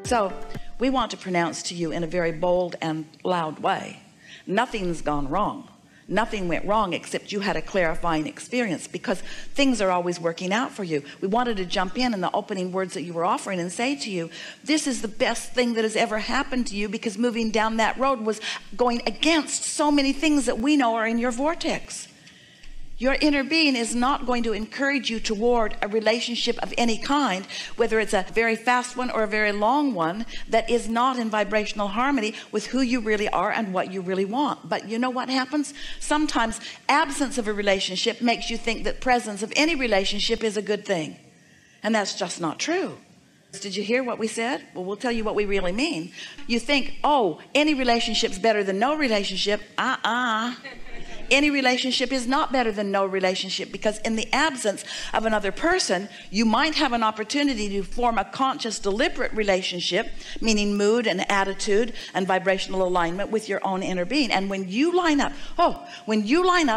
So we want to pronounce to you in a very bold and loud way, nothing's gone wrong. Nothing went wrong except you had a clarifying experience, because things are always working out for you. We wanted to jump in the opening words that you were offering and say to you, this is the best thing that has ever happened to you, because moving down that road was going against so many things that we know are in your vortex. Your inner being is not going to encourage you toward a relationship of any kind, whether it's a very fast one or a very long one, that is not in vibrational harmony with who you really are and what you really want. But you know what happens? Sometimes absence of a relationship makes you think that presence of any relationship is a good thing. And that's just not true. Did you hear what we said? Well, we'll tell you what we really mean. You think, oh, any relationship's better than no relationship. Any relationship is not better than no relationship, because in the absence of another person, you might have an opportunity to form a conscious, deliberate relationship, meaning mood and attitude and vibrational alignment with your own inner being. And when you line up,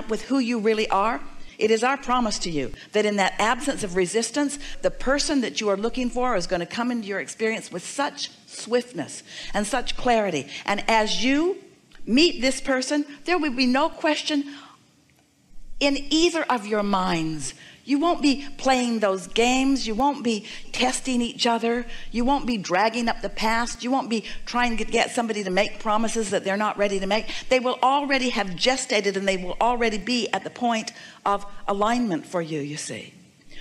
with who you really are, it is our promise to you that in that absence of resistance, the person that you are looking for is going to come into your experience with such swiftness and such clarity. And as you meet this person, there will be no question in either of your minds. You won't be playing those games. You won't be testing each other. You won't be dragging up the past. You won't be trying to get somebody to make promises that they're not ready to make. They will already have gestated, and they will already be at the point of alignment for you, you see.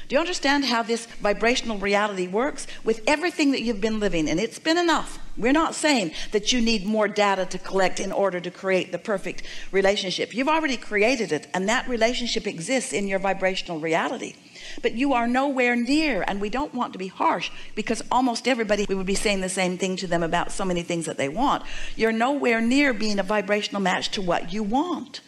Do you understand how this vibrational reality works? With everything that you've been living, and it's been enough. We're not saying that you need more data to collect in order to create the perfect relationship. You've already created it, and that relationship exists in your vibrational reality. But you are nowhere near, and we don't want to be harsh, because almost everybody, we would be saying the same thing to them about so many things that they want. You're nowhere near being a vibrational match to what you want.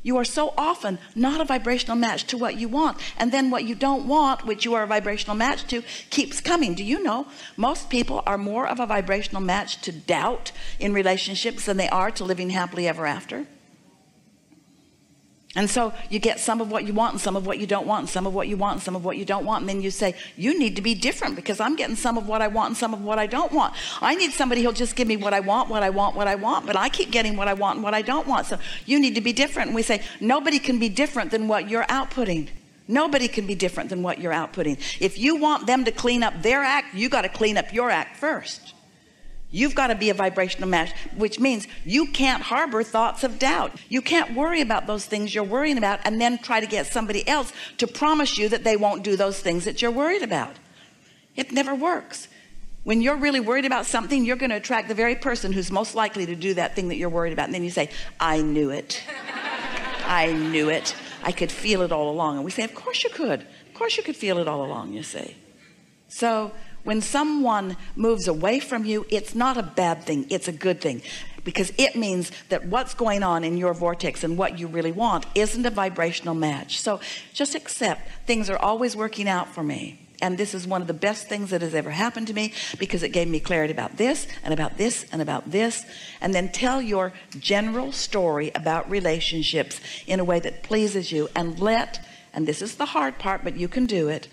You are so often not a vibrational match to what you want. And then what you don't want, which you are a vibrational match to, keeps coming. Do you know most people are more of a vibrational match to doubt in relationships than they are to living happily ever after? And so you get some of what you want and some of what you don't want, and some of what you want and some of what you don't want. And then you say, you need to be different, because I'm getting some of what I want and some of what I don't want. I need somebody who'll just give me what I want, what I want, what I want, but I keep getting what I want and what I don't want. So you need to be different. And we say, nobody can be different than what you're outputting. Nobody can be different than what you're outputting. If you want them to clean up their act, you got to clean up your act first. You've got to be a vibrational match, which means you can't harbor thoughts of doubt. You can't worry about those things you're worrying about and then try to get somebody else to promise you that they won't do those things that you're worried about. It never works. When you're really worried about something, you're going to attract the very person who's most likely to do that thing that you're worried about. And then you say, I knew it. I knew it. I could feel it all along. And we say, of course you could. Of course you could feel it all along, you see. So when someone moves away from you, it's not a bad thing, it's a good thing, because it means that what's going on in your vortex and what you really want isn't a vibrational match. So just accept things are always working out for me, and this is one of the best things that has ever happened to me, because it gave me clarity about this and about this and about this. And then tell your general story about relationships in a way that pleases you, and this is the hard part, but you can do it,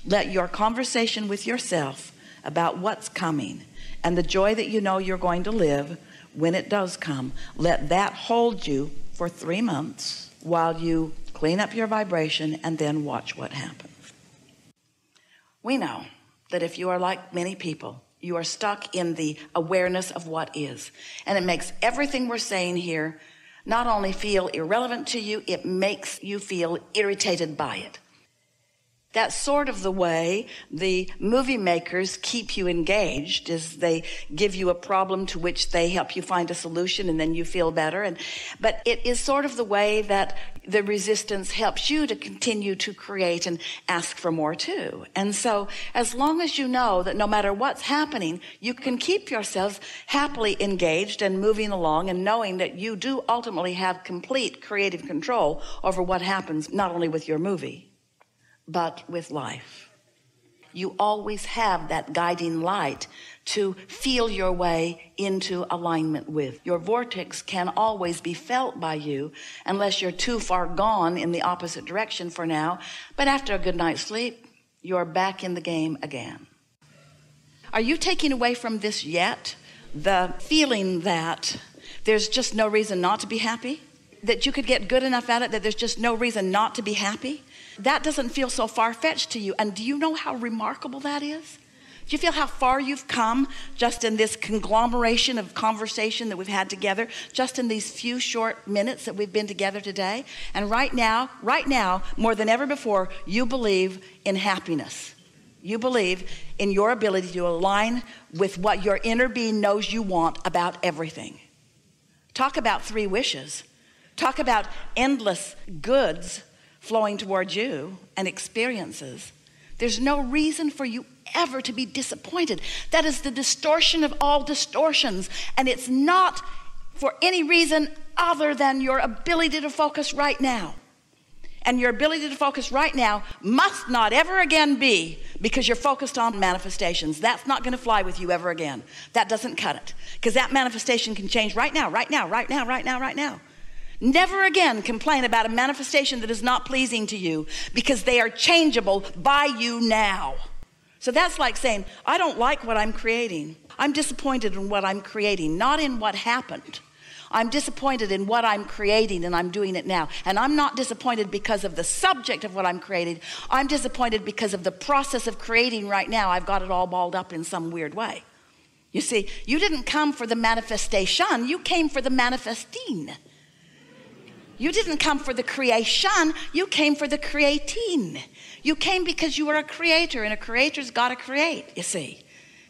let your conversation with yourself about what's coming and the joy that you know you're going to live when it does come, let that hold you for 3 months while you clean up your vibration, and then watch what happens. We know that if you are like many people, you are stuck in the awareness of what is, and it makes everything we're saying here not only feel irrelevant to you, it makes you feel irritated by it. That's sort of the way the movie makers keep you engaged, is they give you a problem to which they help you find a solution, and then you feel better. But it is sort of the way that the resistance helps you to continue to create and ask for more too. And so as long as you know that no matter what's happening, you can keep yourselves happily engaged and moving along, and knowing that you do ultimately have complete creative control over what happens, not only with your movie, but with life. You always have that guiding light to feel your way into alignment with. Your vortex can always be felt by you, unless you're too far gone in the opposite direction for now. But after a good night's sleep, you're back in the game again. Are you taking away from this yet the feeling that there's just no reason not to be happy? That you could get good enough at it that there's just no reason not to be happy? That doesn't feel so far-fetched to you. And do you know how remarkable that is? Do you feel how far you've come just in this conglomeration of conversation that we've had together, just in these few short minutes that we've been together today? And right now, more than ever before, you believe in happiness. You believe in your ability to align with what your inner being knows you want about everything. Talk about 3 wishes. Talk about endless goods flowing towards you and experiences. There's no reason for you ever to be disappointed. That is the distortion of all distortions. And it's not for any reason other than your ability to focus right now. And your ability to focus right now must not ever again be because you're focused on manifestations. That's not going to fly with you ever again. That doesn't cut it. Because that manifestation can change right now, right now, right now, right now, right now. Never again complain about a manifestation that is not pleasing to you because they are changeable by you now. So that's like saying, I don't like what I'm creating. I'm disappointed in what I'm creating, not in what happened. I'm disappointed in what I'm creating, and I'm doing it now. And I'm not disappointed because of the subject of what I'm creating. I'm disappointed because of the process of creating right now. I've got it all balled up in some weird way. You see, you didn't come for the manifestation. You came for the manifesting. You didn't come for the creation. You came for the creating. You came because you are a creator, and a creator's got to create, you see.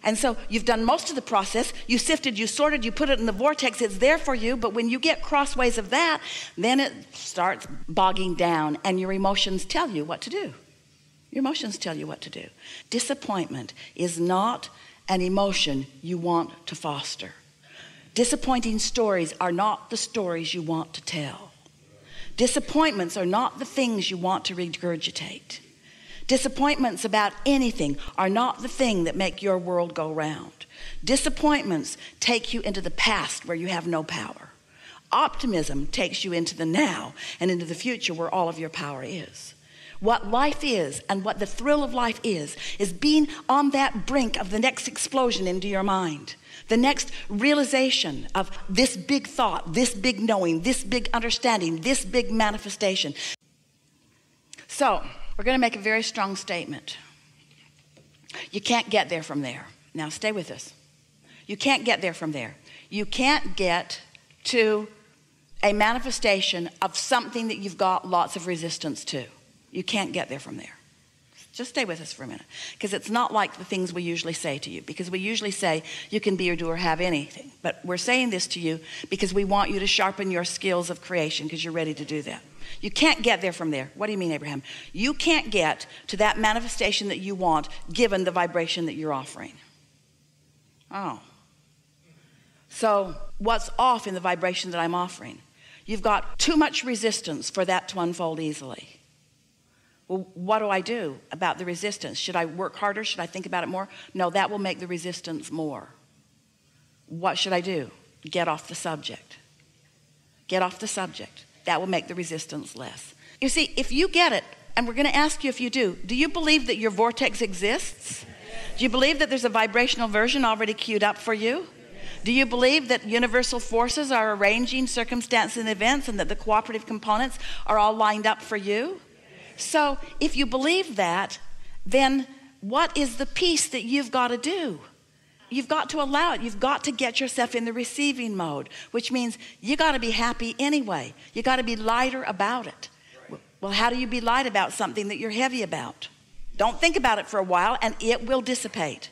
And so you've done most of the process. You sifted, you sorted, you put it in the vortex. It's there for you. But when you get crossways of that, then it starts bogging down, and your emotions tell you what to do. Your emotions tell you what to do. Disappointment is not an emotion you want to foster. Disappointing stories are not the stories you want to tell. Disappointments are not the things you want to regurgitate. Disappointments about anything are not the thing that make your world go round. Disappointments take you into the past where you have no power. Optimism takes you into the now and into the future where all of your power is. What life is and what the thrill of life is being on that brink of the next explosion into your mind. The next realization of this big thought, this big knowing, this big understanding, this big manifestation. So, we're going to make a very strong statement. You can't get there from there. Now, stay with us. You can't get there from there. You can't get to a manifestation of something that you've got lots of resistance to. You can't get there from there. Just stay with us for a minute, because it's not like the things we usually say to you, because we usually say you can be or do or have anything. But we're saying this to you because we want you to sharpen your skills of creation, because you're ready to do that. You can't get there from there. What do you mean, Abraham? You can't get to that manifestation that you want given the vibration that you're offering. Oh. So what's off in the vibration that I'm offering? You've got too much resistance for that to unfold easily. Well, what do I do about the resistance? Should I work harder? Should I think about it more? No, that will make the resistance more. What should I do? Get off the subject. Get off the subject. That will make the resistance less. You see, if you get it, and we're going to ask you if you do you believe that your vortex exists? Do you believe that there's a vibrational version already queued up for you? Do you believe that universal forces are arranging circumstances and events, and that the cooperative components are all lined up for you? So if you believe that, then what is the piece that you've got to do? You've got to allow it. You've got to get yourself in the receiving mode, which means you got to be happy anyway. You got to be lighter about it. Well, how do you be light about something that you're heavy about? Don't think about it for a while, and it will dissipate.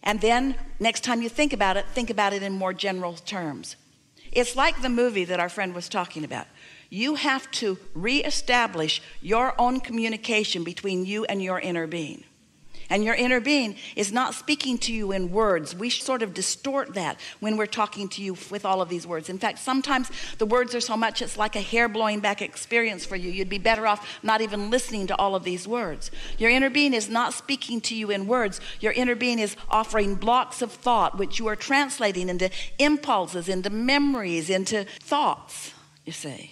And then next time you think about it in more general terms. It's like the movie that our friend was talking about. You have to reestablish your own communication between you and your inner being. And your inner being is not speaking to you in words. We sort of distort that when we're talking to you with all of these words. In fact, sometimes the words are so much it's like a hair blowing back experience for you. You'd be better off not even listening to all of these words. Your inner being is not speaking to you in words. Your inner being is offering blocks of thought which you are translating into impulses, into memories, into thoughts, you see.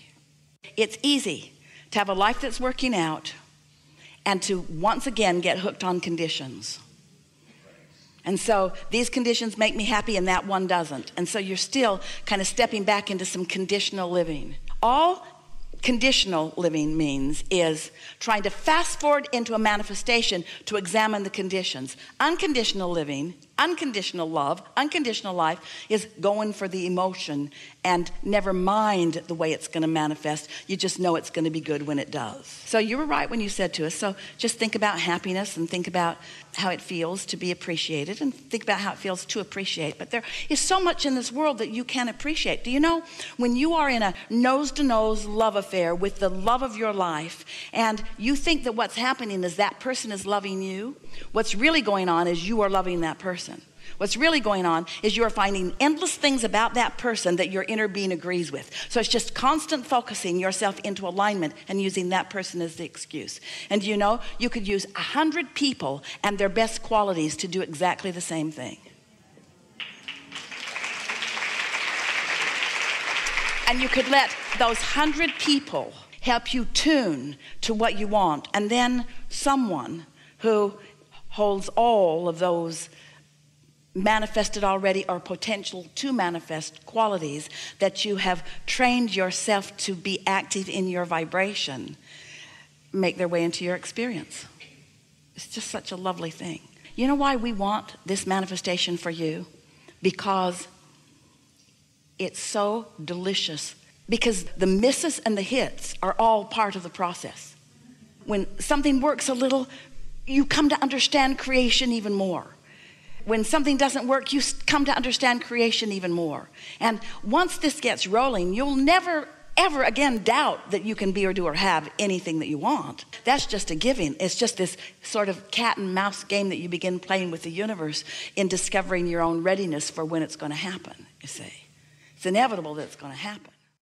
It's easy to have a life that's working out and to once again get hooked on conditions. And so these conditions make me happy and that one doesn't. And so you're still kind of stepping back into some conditional living. All conditional living means is trying to fast forward into a manifestation to examine the conditions. Unconditional living, unconditional love, unconditional life is going for the emotion and never mind the way it's going to manifest. You just know it's going to be good when it does. So you were right when you said to us, so just think about happiness and think about how it feels to be appreciated and think about how it feels to appreciate. But there is so much in this world that you can appreciate. Do you know when you are in a nose-to-nose love affair with the love of your life and you think that what's happening is that person is loving you, what's really going on is you are loving that person. What's really going on is you are finding endless things about that person that your inner being agrees with. So it's just constant focusing yourself into alignment and using that person as the excuse. And you know, you could use 100 people and their best qualities to do exactly the same thing. And you could let those 100 people help you tune to what you want. And then someone who holds all of those manifested already or potential to manifest qualities that you have trained yourself to be active in your vibration make their way into your experience. It's just such a lovely thing. You know why we want this manifestation for you? Because it's so delicious. Because the misses and the hits are all part of the process. When something works a little, you come to understand creation even more. When something doesn't work, you come to understand creation even more. And once this gets rolling, you'll never, ever again doubt that you can be or do or have anything that you want. That's just a giving. It's just this sort of cat and mouse game that you begin playing with the universe in discovering your own readiness for when it's going to happen, you see. It's inevitable that it's going to happen.